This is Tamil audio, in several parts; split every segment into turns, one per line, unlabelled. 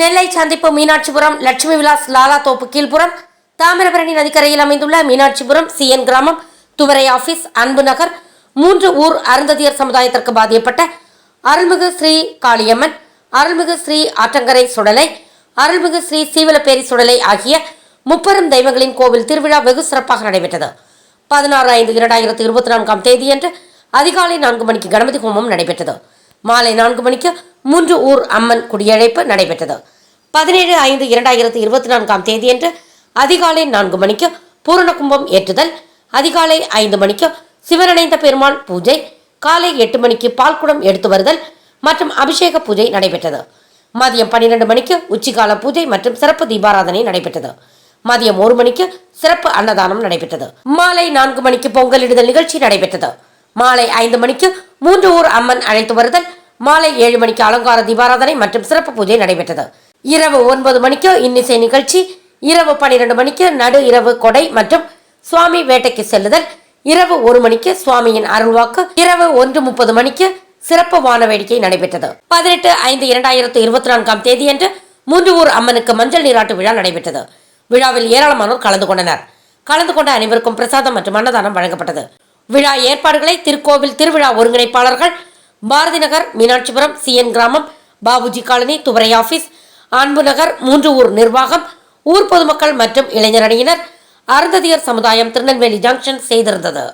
நெல்லை சந்திப்பு மீனாட்சிபுரம் லட்சுமி விலாஸ் லாலா தோப்பு கீழ்புறம் தாமிரபரணி நதிக்கரையில் அமைந்துள்ள மீனாட்சிபுரம் சிஎன் கிராமம் துவரை ஆபீஸ் அன்பு நகர் 3 ஊர் அருந்ததியர் சமுதாயத்திற்கு பாதிக்கப்பட்ட அருள்மிகு ஸ்ரீ காளியம்மன், அருள்மிகு ஸ்ரீ ஆற்றங்கரை சுடலை, அருள்மிகு ஸ்ரீ சீவலப்பேரி சுடலை ஆகிய முப்பெரும் தெய்வங்களின் கோவில் திருவிழா வெகு சிறப்பாக நடைபெற்றது. 16/5/2024 தேதியன்று அதிகாலை 4 மணிக்கு கணபதி ஹோமம் நடைபெற்றது. மாலை 4 மணிக்கு 3 ஊர் அம்மன் குடியழைப்பு நடைபெற்றது. 17/5/2024 தேதியன்று அதிகாலை 4 மணிக்கு பூரண கும்பம் ஏற்றுதல், அதிகாலை 5 மணிக்கு சிவனடைந்த பெருமாள் பூஜை, காலை 8 மணிக்கு பால்குடம் எடுத்து வருதல் மற்றும் அபிஷேக பூஜை நடைபெற்றது. மதியம் 12 மணிக்கு உச்சிகால பூஜை மற்றும் சிறப்பு தீபாராதனை நடைபெற்றது. மதியம் 1 மணிக்கு சிறப்பு அன்னதானம் நடைபெற்றது. மாலை 4 மணிக்கு பொங்கலிடுதல் நிகழ்ச்சி நடைபெற்றது. மாலை 5 மணிக்கு 3 ஊர் அம்மன் அழைத்து வருதல், மாலை 7 மணிக்கு அலங்கார தீபாராதனை மற்றும் சிறப்பு பூஜை நடைபெற்றது. இரவு 9 மணிக்கு இன்னிசை நிகழ்ச்சி, இரவு 12 மணிக்கு நடு இரவு கொடை மற்றும் சுவாமி வேட்டைக்கு செல்லுதல், இரவு 1 மணிக்கு சுவாமியின் அருள்வாக்கு, இரவு 1:30 மணிக்கு சிறப்பு வான வேடிக்கை நடைபெற்றது. 18/5/2024 தேதியன்று 3 ஊர் அம்மனுக்கு மஞ்சள் நீராட்டு விழா நடைபெற்றது. விழாவில் ஏராளமானோர் கலந்து கொண்டனர். கலந்து கொண்ட அனைவருக்கும் பிரசாதம் மற்றும் அன்னதானம் வழங்கப்பட்டது. விழா ஏற்பாடுகளை திருக்கோவில் திருவிழா ஒருங்கிணைப்பாளர்கள் பாரதி நகர், மீனாட்சிபுரம், சிஎன் கிராமம், பாபுஜி காலனி, துவரை ஆபீஸ், அன்பு நகர், 3 ஊர் நிர்வாகம், ஊர் பொதுமக்கள் மற்றும் இளைஞர் அணியினர், அருந்ததியர் சமுதாயம், திருநெல்வேலி ஜங்ஷன் செய்திருந்தது.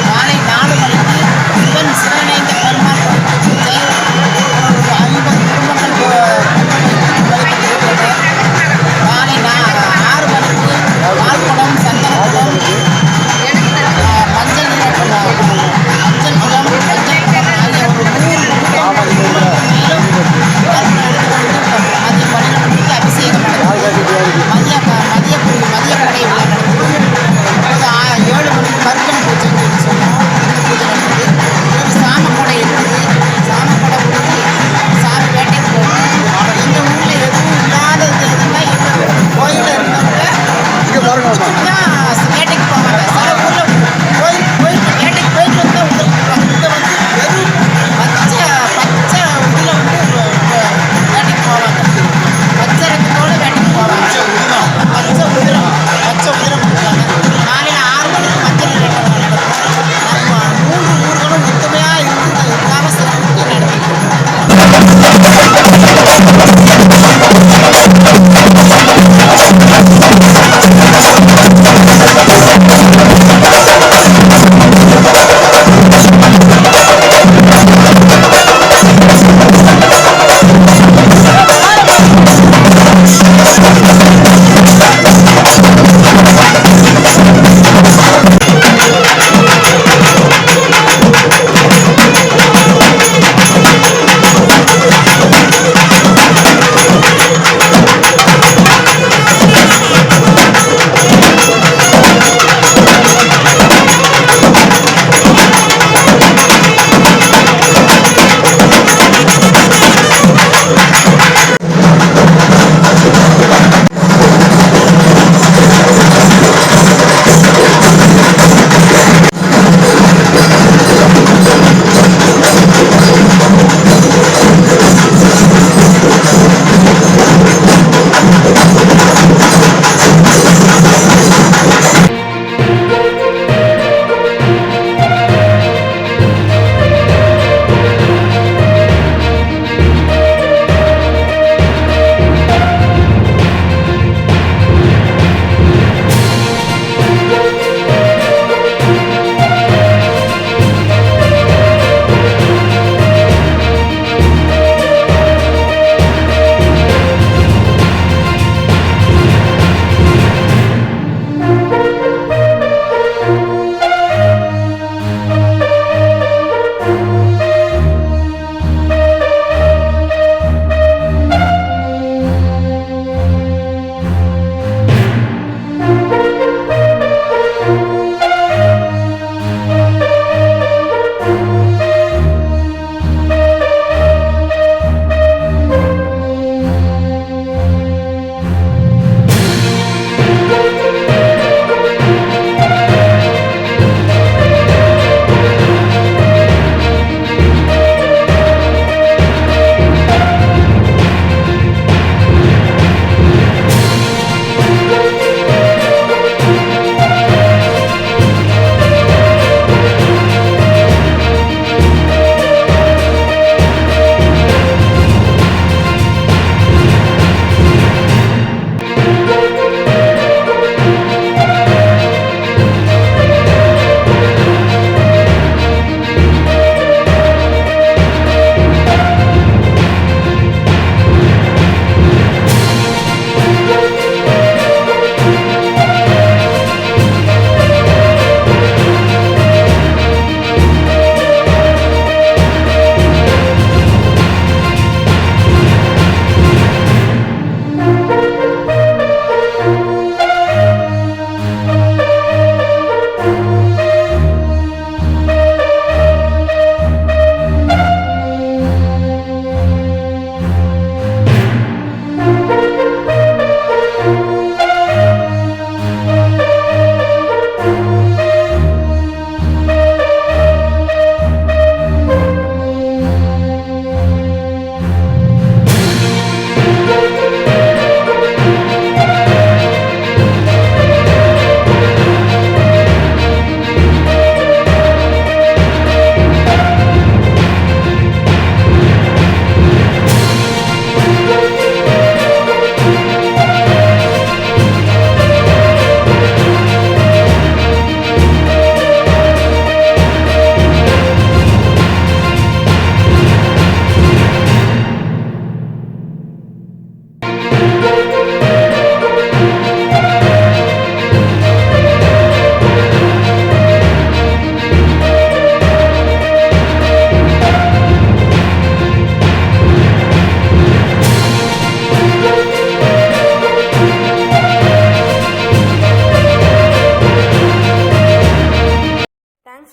மாலை 4 மணிக்கு சிவனடைந்த பெருமாள் பூஜை,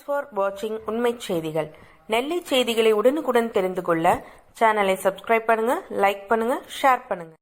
தேங்க்ஸ் ஃபார் வாட்சிங் உண்மை செய்திகள். நெல்லை செய்திகளை உடனுக்குடன் தெரிந்து கொள்ள சேனலை சப்ஸ்கிரைப் பண்ணுங்க, லைக் பண்ணுங்க, ஷேர் பண்ணுங்க.